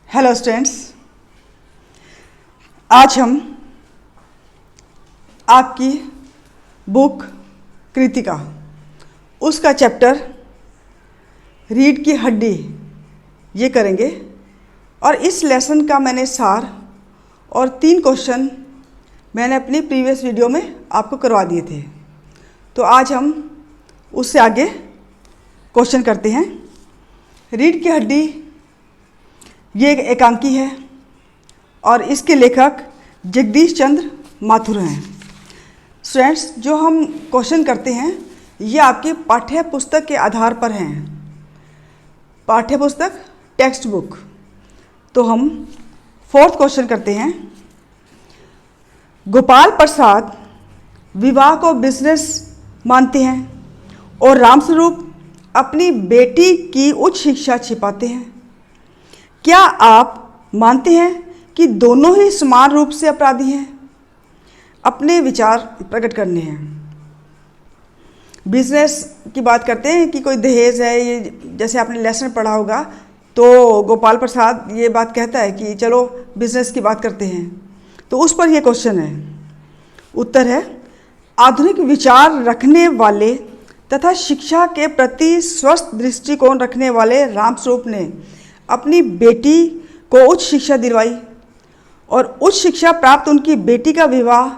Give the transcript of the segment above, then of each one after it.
Hello students, आज हम आपकी बुक कृतिका उसका चैप्टर रीढ़ की हड्डी ये करेंगे। और इस लेसन का मैंने सार और 3 क्वेश्चन मैंने अपनी प्रीवियस वीडियो में आपको करवा दिए थे। तो आज हम उससे आगे क्वेश्चन करते हैं। रीढ़ की हड्डी ये एक एकांकी है और इसके लेखक जगदीश चंद्र माथुर हैं। स्टूडेंट्स, जो हम क्वेश्चन करते हैं ये आपकी पाठ्य पुस्तक के आधार पर हैं, पाठ्य पुस्तक टेक्स्ट बुक। तो हम 4th क्वेश्चन करते हैं। गोपाल प्रसाद विवाह को बिजनेस मानते हैं और रामस्वरूप अपनी बेटी की उच्च शिक्षा छिपाते हैं। क्या आप मानते हैं कि दोनों ही समान रूप से अपराधी हैं? अपने विचार प्रकट करने हैं। बिजनेस की बात करते हैं कि कोई दहेज है, ये जैसे आपने लेसन पढ़ा होगा तो गोपाल प्रसाद ये बात कहता है कि चलो बिजनेस की बात करते हैं। तो उस पर यह क्वेश्चन है। उत्तर है, आधुनिक विचार रखने वाले तथा शिक्षा के प्रति स्वस्थ दृष्टिकोण रखने वाले रामस्वरूप ने अपनी बेटी को उच्च शिक्षा दिलवाई और उच्च शिक्षा प्राप्त उनकी बेटी का विवाह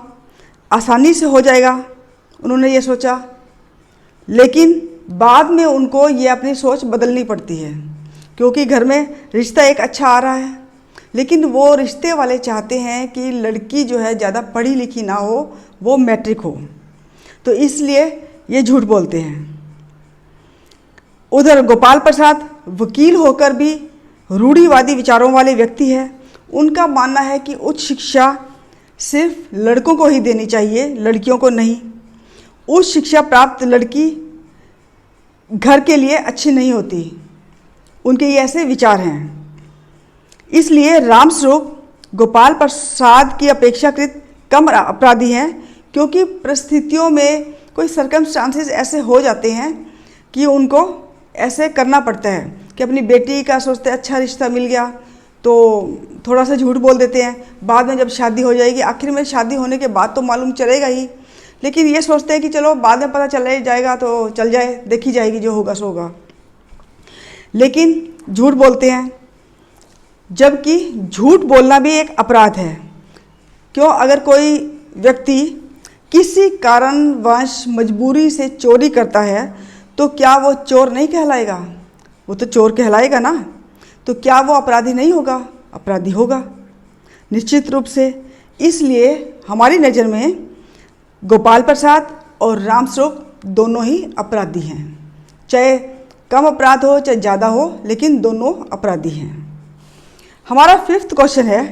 आसानी से हो जाएगा, उन्होंने ये सोचा। लेकिन बाद में उनको ये अपनी सोच बदलनी पड़ती है क्योंकि घर में रिश्ता एक अच्छा आ रहा है, लेकिन वो रिश्ते वाले चाहते हैं कि लड़की जो है ज़्यादा पढ़ी लिखी ना हो, वो मैट्रिक हो, तो इसलिए ये झूठ बोलते हैं। उधर गोपाल प्रसाद वकील होकर भी रूढ़िवादी विचारों वाले व्यक्ति है। उनका मानना है कि उच्च शिक्षा सिर्फ लड़कों को ही देनी चाहिए, लड़कियों को नहीं। उच्च शिक्षा प्राप्त लड़की घर के लिए अच्छी नहीं होती, उनके ये ऐसे विचार हैं। इसलिए रामस्वरूप गोपाल प्रसाद की अपेक्षाकृत कम अपराधी हैं क्योंकि परिस्थितियों में कोई सर्कमस्टांसेस ऐसे हो जाते हैं कि उनको ऐसे करना पड़ता है कि अपनी बेटी का सोचते अच्छा रिश्ता मिल गया तो थोड़ा सा झूठ बोल देते हैं। बाद में जब शादी हो जाएगी, आखिर में शादी होने के बाद तो मालूम चलेगा ही, लेकिन ये सोचते हैं कि चलो बाद में पता चल जाएगा तो चल जाए, देखी जाएगी, जो होगा सो होगा, लेकिन झूठ बोलते हैं। जबकि झूठ बोलना भी एक अपराध है। क्यों? अगर कोई व्यक्ति किसी कारणवश मजबूरी से चोरी करता है तो क्या वो चोर नहीं कहलाएगा? वो तो चोर कहलाएगा ना। तो क्या वो अपराधी नहीं होगा? अपराधी होगा निश्चित रूप से। इसलिए हमारी नज़र में गोपाल प्रसाद और रामस्वरूप दोनों ही अपराधी हैं, चाहे कम अपराध हो चाहे ज़्यादा हो, लेकिन दोनों अपराधी हैं। हमारा 5th क्वेश्चन है,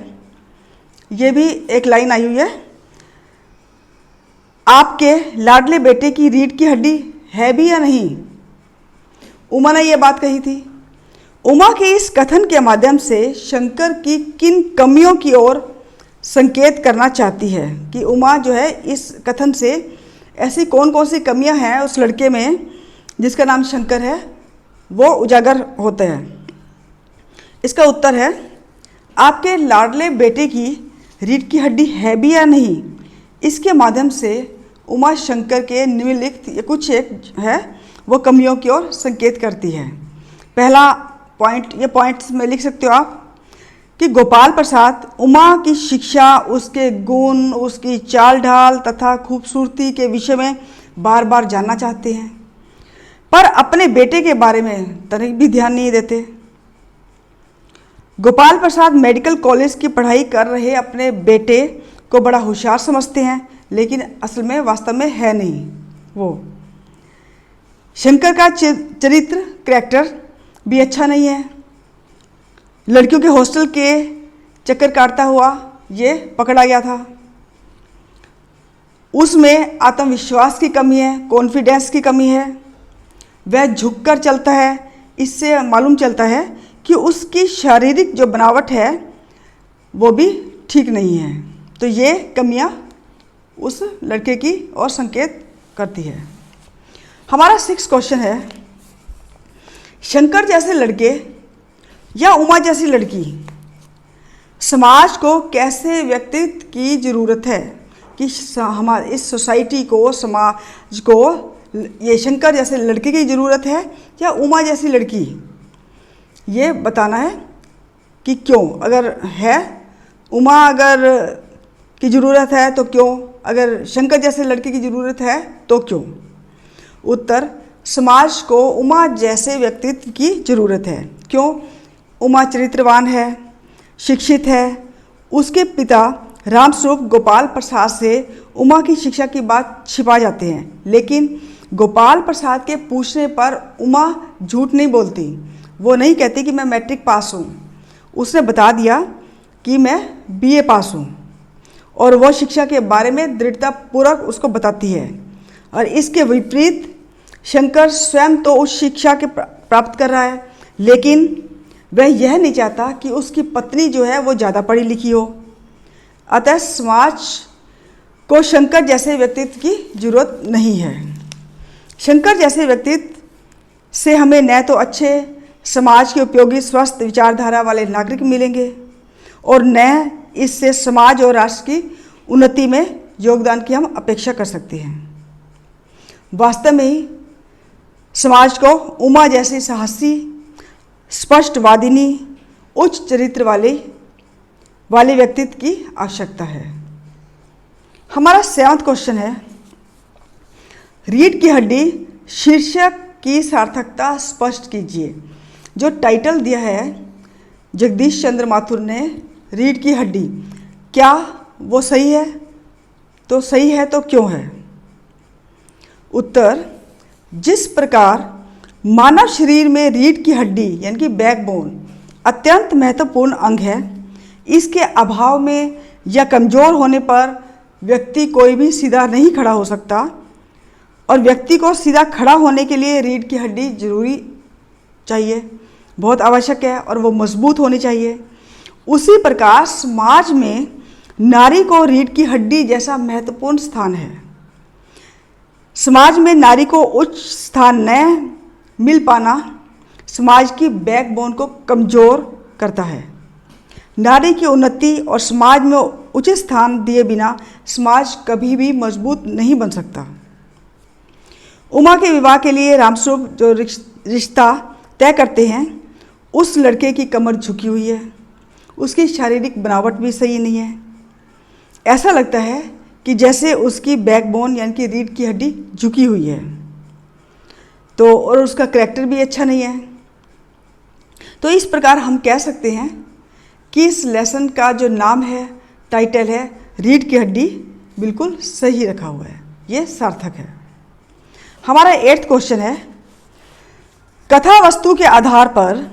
ये भी एक लाइन आई हुई है। आपके लाडले बेटे की रीढ़ की हड्डी है भी या नहीं? उमा ने यह बात कही थी। उमा के इस कथन के माध्यम से शंकर की किन कमियों की ओर संकेत करना चाहती है कि उमा जो है इस कथन से ऐसी कौन कौन सी कमियां हैं उस लड़के में जिसका नाम शंकर है, वो उजागर होते हैं। इसका उत्तर है, आपके लाडले बेटे की रीढ़ की हड्डी है भी या नहीं, इसके माध्यम से उमा शंकर के निम्नलिखित कुछ एक है वो कमियों की ओर संकेत करती है। पहला पॉइंट, ये पॉइंट्स में लिख सकते हो आप कि गोपाल प्रसाद उमा की शिक्षा, उसके गुण, उसकी चाल ढाल तथा खूबसूरती के विषय में बार बार जानना चाहते हैं, पर अपने बेटे के बारे में तनिक भी ध्यान नहीं देते। गोपाल प्रसाद मेडिकल कॉलेज की पढ़ाई कर रहे अपने बेटे को बड़ा होशियार समझते हैं, लेकिन असल में वास्तव में है नहीं वो। शंकर का चरित्र, कैरेक्टर भी अच्छा नहीं है। लड़कियों के हॉस्टल के चक्कर काटता हुआ ये पकड़ा गया था। उसमें आत्मविश्वास की कमी है, कॉन्फिडेंस की कमी है, वह झुककर चलता है। इससे मालूम चलता है कि उसकी शारीरिक जो बनावट है वो भी ठीक नहीं है। तो ये कमियां उस लड़के की ओर संकेत करती है। हमारा 6th क्वेश्चन है, शंकर जैसे लड़के या उमा जैसी लड़की समाज को कैसे व्यक्तित्व की ज़रूरत है, कि हमारे इस सोसाइटी को, समाज को ये शंकर जैसे लड़के की ज़रूरत है या उमा जैसी लड़की, ये बताना है कि क्यों। अगर है उमा अगर की ज़रूरत है तो क्यों, अगर शंकर जैसे लड़के की ज़रूरत है तो क्यों। उत्तर, समाज को उमा जैसे व्यक्तित्व की ज़रूरत है। क्यों? उमा चरित्रवान है, शिक्षित है। उसके पिता रामस्वरूप गोपाल प्रसाद से उमा की शिक्षा की बात छिपा जाते हैं, लेकिन गोपाल प्रसाद के पूछने पर उमा झूठ नहीं बोलती। वो नहीं कहती कि मैं मैट्रिक पास हूँ, उसने बता दिया कि मैं बीए पास हूँ, और वो शिक्षा के बारे में दृढ़तापूर्वक उसको बताती है। और इसके विपरीत शंकर स्वयं तो उस शिक्षा के प्राप्त कर रहा है, लेकिन वह यह नहीं चाहता कि उसकी पत्नी जो है वो ज़्यादा पढ़ी लिखी हो। अतः समाज को शंकर जैसे व्यक्तित्व की जरूरत नहीं है। शंकर जैसे व्यक्तित्व से हमें न तो अच्छे समाज के उपयोगी स्वस्थ विचारधारा वाले नागरिक मिलेंगे और न इससे समाज और राष्ट्र की उन्नति में योगदान की हम अपेक्षा कर सकते हैं। वास्तव में ही समाज को उमा जैसी साहसी, स्पष्टवादिनी, उच्च चरित्र वाले व्यक्तित्व की आवश्यकता है। हमारा 7वां क्वेश्चन है, रीढ़ की हड्डी शीर्षक की सार्थकता स्पष्ट कीजिए। जो टाइटल दिया है जगदीश चंद्र माथुर ने, रीढ़ की हड्डी, क्या वो सही है? तो सही है तो क्यों है? उत्तर, जिस प्रकार मानव शरीर में रीढ़ की हड्डी यानी कि बैकबोन अत्यंत महत्वपूर्ण अंग है, इसके अभाव में या कमज़ोर होने पर व्यक्ति कोई भी सीधा नहीं खड़ा हो सकता, और व्यक्ति को सीधा खड़ा होने के लिए रीढ़ की हड्डी जरूरी चाहिए, बहुत आवश्यक है, और वो मजबूत होनी चाहिए। उसी प्रकार समाज में नारी को रीढ़ की हड्डी जैसा महत्वपूर्ण स्थान है। समाज में नारी को उच्च स्थान न मिल पाना समाज की बैकबोन को कमज़ोर करता है। नारी की उन्नति और समाज में उचित स्थान दिए बिना समाज कभी भी मजबूत नहीं बन सकता। उमा के विवाह के लिए रामस्वरूप जो रिश्ता तय करते हैं, उस लड़के की कमर झुकी हुई है, उसकी शारीरिक बनावट भी सही नहीं है। ऐसा लगता है कि जैसे उसकी बैकबोन यानी कि रीढ़ की हड्डी झुकी हुई है, तो और उसका करैक्टर भी अच्छा नहीं है। तो इस प्रकार हम कह सकते हैं कि इस लेसन का जो नाम है, टाइटल है, रीढ़ की हड्डी, बिल्कुल सही रखा हुआ है, ये सार्थक है। हमारा 8वां क्वेश्चन है, कथा वस्तु के आधार पर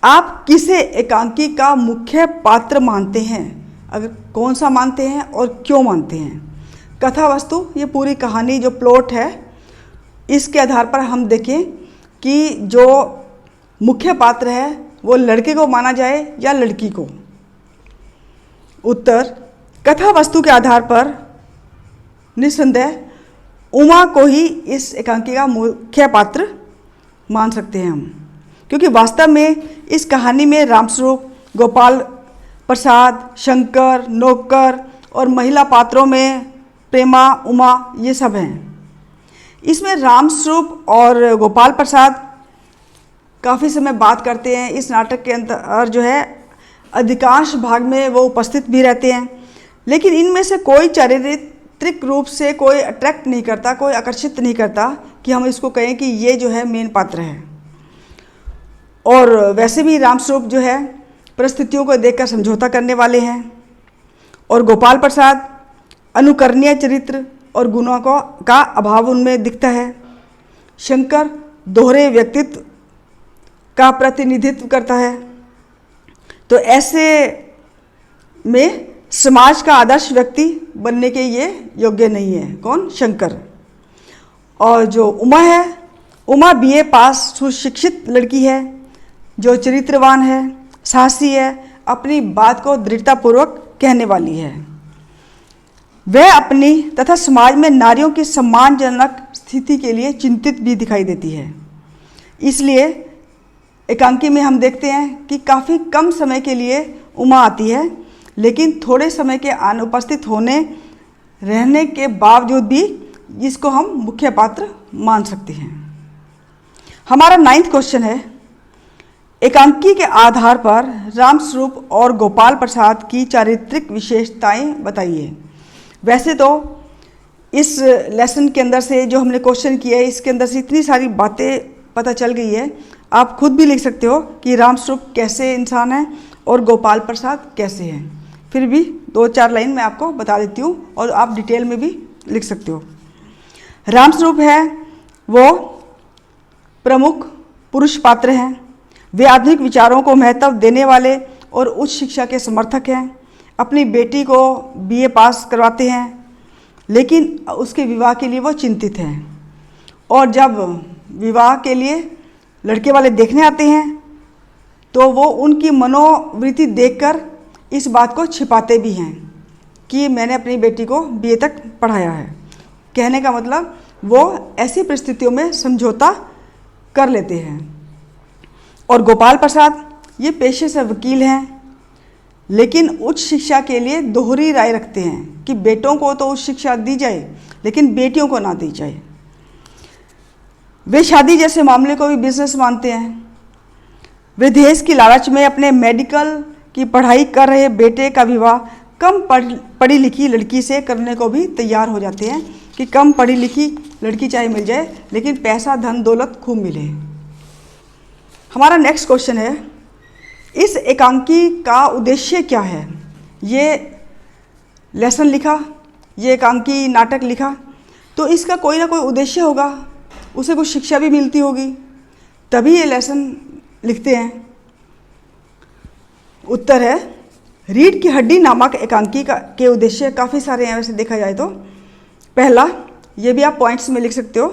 आप किसे एकांकी का मुख्य पात्र मानते हैं? अगर कौन सा मानते हैं और क्यों मानते हैं? कथा वस्तु, ये पूरी कहानी जो प्लॉट है, इसके आधार पर हम देखें कि जो मुख्य पात्र है वो लड़के को माना जाए या लड़की को। उत्तर, कथा वस्तु के आधार पर निस्संदेह उमा को ही इस एकांकी का मुख्य पात्र मान सकते हैं हम, क्योंकि वास्तव में इस कहानी में रामस्वरूप, गोपाल प्रसाद, शंकर, नौकर और महिला पात्रों में प्रेमा, उमा, ये सब हैं। इसमें रामस्वरूप और गोपाल प्रसाद काफ़ी समय बात करते हैं। इस नाटक के अंदर जो है अधिकांश भाग में वो उपस्थित भी रहते हैं, लेकिन इनमें से कोई चारित्रिक रूप से कोई अट्रैक्ट नहीं करता, कोई आकर्षित नहीं करता कि हम इसको कहें कि ये जो है मेन पात्र है। और वैसे भी रामस्वरूप जो है परिस्थितियों को देखकर समझौता करने वाले हैं, और गोपाल प्रसाद अनुकरणीय चरित्र और गुणों का अभाव उनमें दिखता है। शंकर दोहरे व्यक्तित्व का प्रतिनिधित्व करता है। तो ऐसे में समाज का आदर्श व्यक्ति बनने के ये योग्य नहीं है। कौन? शंकर। और जो उमा है, उमा बीए पास सुशिक्षित लड़की है, जो चरित्रवान है, साहसी है, अपनी बात को दृढ़तापूर्वक कहने वाली है। वह अपनी तथा समाज में नारियों की सम्मानजनक स्थिति के लिए चिंतित भी दिखाई देती है। इसलिए एकांकी में हम देखते हैं कि काफ़ी कम समय के लिए उमा आती है, लेकिन थोड़े समय के अनुपस्थित होने रहने के बावजूद भी इसको हम मुख्य पात्र मान सकते हैं। हमारा 9th क्वेश्चन है, एकांकी के आधार पर रामस्वरूप और गोपाल प्रसाद की चारित्रिक विशेषताएं बताइए। वैसे तो इस लेसन के अंदर से जो हमने क्वेश्चन किया है, इसके अंदर से इतनी सारी बातें पता चल गई है, आप खुद भी लिख सकते हो कि रामस्वरूप कैसे इंसान है और गोपाल प्रसाद कैसे हैं। फिर भी 2-4 लाइन मैं आपको बता देती हूँ और आप डिटेल में भी लिख सकते हो। रामस्वरूप है वो प्रमुख पुरुष पात्र हैं। वे आधुनिक विचारों को महत्व देने वाले और उच्च शिक्षा के समर्थक हैं। अपनी बेटी को BA पास करवाते हैं, लेकिन उसके विवाह के लिए वो चिंतित हैं, और जब विवाह के लिए लड़के वाले देखने आते हैं तो वो उनकी मनोवृत्ति देखकर इस बात को छिपाते भी हैं कि मैंने अपनी बेटी को BA तक पढ़ाया है। कहने का मतलब वो ऐसी परिस्थितियों में समझौता कर लेते हैं। और गोपाल प्रसाद ये पेशे से वकील हैं, लेकिन उच्च शिक्षा के लिए दोहरी राय रखते हैं कि बेटों को तो उच्च शिक्षा दी जाए, लेकिन बेटियों को ना दी जाए। वे शादी जैसे मामले को भी बिजनेस मानते हैं। वे दहेज की लालच में अपने मेडिकल की पढ़ाई कर रहे बेटे का विवाह कम पढ़ी लिखी लड़की से करने को भी तैयार हो जाते हैं कि कम पढ़ी लिखी लड़की चाहे मिल जाए, लेकिन पैसा धन दौलत खूब मिले। हमारा नेक्स्ट क्वेश्चन है, इस एकांकी का उद्देश्य क्या है। ये लेसन लिखा, ये एकांकी नाटक लिखा, तो इसका कोई ना कोई उद्देश्य होगा, उसे कुछ शिक्षा भी मिलती होगी, तभी ये लेसन लिखते हैं। उत्तर है, रीढ़ की हड्डी नामक एकांकी के उद्देश्य काफ़ी सारे हैं वैसे देखा जाए तो। पहला, ये भी आप पॉइंट्स में लिख सकते हो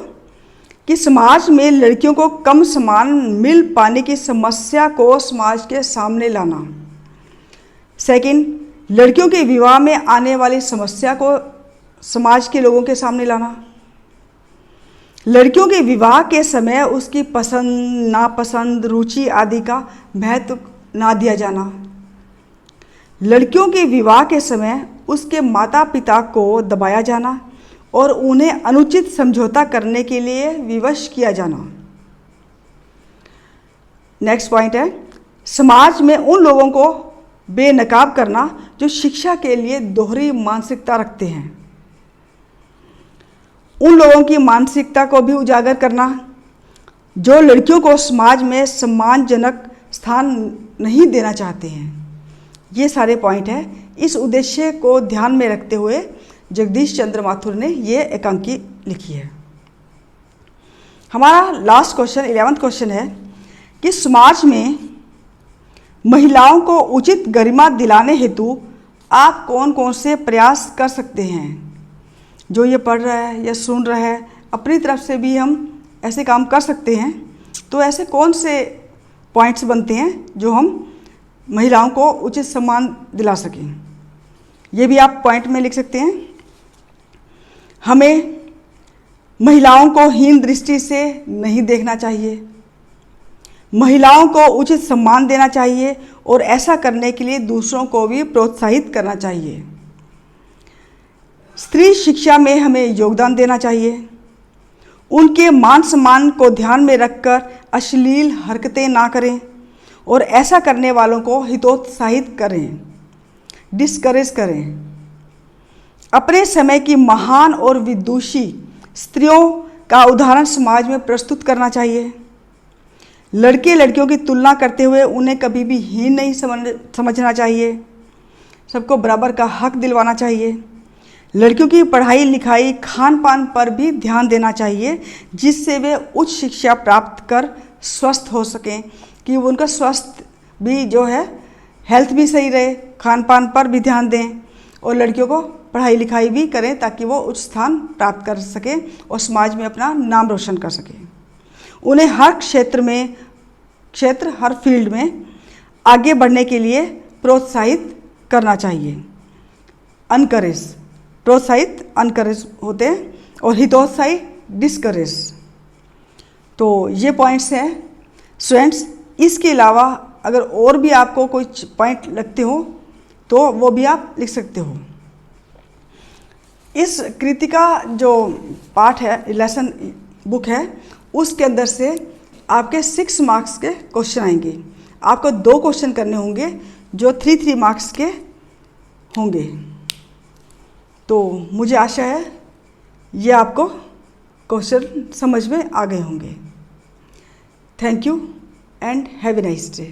कि समाज में लड़कियों को कम सम्मान मिल पाने की समस्या को समाज के सामने लाना। सेकंड, लड़कियों के विवाह में आने वाली समस्या को समाज के लोगों के सामने लाना। लड़कियों के विवाह के समय उसकी पसंद नापसंद रुचि आदि का महत्व ना दिया जाना। लड़कियों के विवाह के समय उसके माता पिता को दबाया जाना और उन्हें अनुचित समझौता करने के लिए विवश किया जाना। नेक्स्ट पॉइंट है, समाज में उन लोगों को बेनकाब करना जो शिक्षा के लिए दोहरी मानसिकता रखते हैं। उन लोगों की मानसिकता को भी उजागर करना जो लड़कियों को समाज में सम्मानजनक स्थान नहीं देना चाहते हैं। ये सारे पॉइंट हैं। इस उद्देश्य को ध्यान में रखते हुए जगदीश चंद्र माथुर ने ये एकांकी लिखी है। हमारा लास्ट क्वेश्चन 11th क्वेश्चन है कि समाज में महिलाओं को उचित गरिमा दिलाने हेतु आप कौन कौन से प्रयास कर सकते हैं। जो ये पढ़ रहा है या सुन रहा है, अपनी तरफ से भी हम ऐसे काम कर सकते हैं। तो ऐसे कौन से पॉइंट्स बनते हैं जो हम महिलाओं को उचित सम्मान दिला सकें, ये भी आप पॉइंट में लिख सकते हैं। हमें महिलाओं को हीन दृष्टि से नहीं देखना चाहिए, महिलाओं को उचित सम्मान देना चाहिए और ऐसा करने के लिए दूसरों को भी प्रोत्साहित करना चाहिए। स्त्री शिक्षा में हमें योगदान देना चाहिए। उनके मान सम्मान को ध्यान में रखकर अश्लील हरकतें ना करें और ऐसा करने वालों को हितोत्साहित करें, डिस्करेज करें। अपने समय की महान और विदुषी स्त्रियों का उदाहरण समाज में प्रस्तुत करना चाहिए। लड़के लड़कियों की तुलना करते हुए उन्हें कभी भी हीन नहीं समझना चाहिए। सबको बराबर का हक दिलवाना चाहिए। लड़कियों की पढ़ाई लिखाई खान पान पर भी ध्यान देना चाहिए, जिससे वे उच्च शिक्षा प्राप्त कर स्वस्थ हो सकें, कि उनका स्वास्थ्य भी जो है हेल्थ भी सही रहे, खान पान पर भी ध्यान दें और लड़कियों को पढ़ाई लिखाई भी करें ताकि वो उच्च स्थान प्राप्त कर सकें और समाज में अपना नाम रोशन कर सकें। उन्हें हर हर फील्ड में आगे बढ़ने के लिए प्रोत्साहित करना चाहिए। अनकरेज, प्रोत्साहित अनकरेज होते हैं और हितोत्साही डिस्करेज। तो ये पॉइंट्स हैं स्टूडेंट्स। इसके अलावा अगर और भी आपको कोई पॉइंट लगते हो तो वो भी आप लिख सकते हो। इस कृति का जो पाठ है, लेसन बुक है, उसके अंदर से आपके 6 मार्क्स के क्वेश्चन आएंगे। आपको 2 क्वेश्चन करने होंगे जो 3 मार्क्स के होंगे। तो मुझे आशा है ये आपको क्वेश्चन समझ में आ गए होंगे। Thank you and have a nice day.